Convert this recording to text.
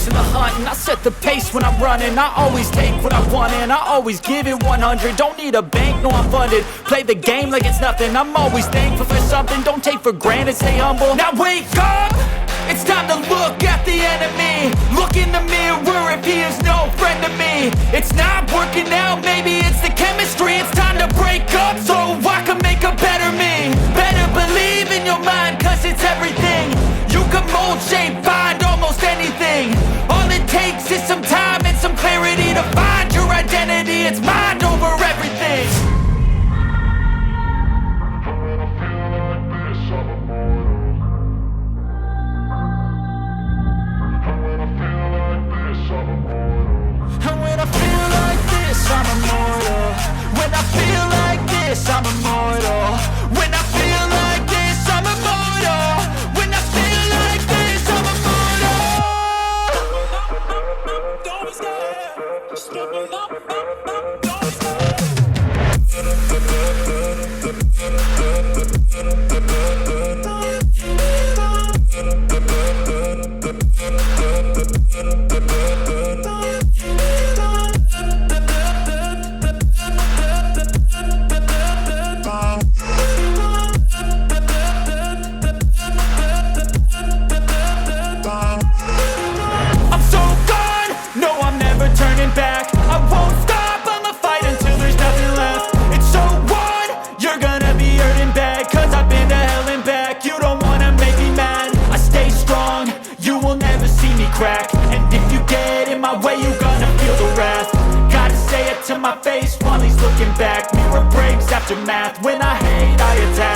chasing the hunt, and I set the pace when I'm running. I always take what I want and I always give it 100. Don't need a bank, no I'm funded. Play the game like it's nothing. I'm always thankful for something. Don't take for granted, stay humble. Now wake up! It's time to look at the enemy. Look in the mirror if he is no friend to me. It's not working out, maybe it's the chemistry. It's time to break up so I can make a better me. Better believe in your mind, cause it's everything. You can mold, shape, find almost anything. All it takes is some time and some clarity to find your identity. It's mind over everything. And when I feel like this, I'm immortal. When I feel like this, I'm immortal. When I feel like this, I'm immortal. When I feel like this, I'm immortal. Don't be scared. Just give me up. Don't be scared. I'm so gone, no I'm never turning back. I won't stop, I'ma fight until there's nothing left. It's so on, you're gonna be hurting bad, cause I've been to hell and back. You don't wanna make me mad, I stay strong, you will never see me crack. And if you get in my way, you're gonna feel the wrath. Gotta say it to my face while he's looking back. Mirror breaks after math, when I hate I attack.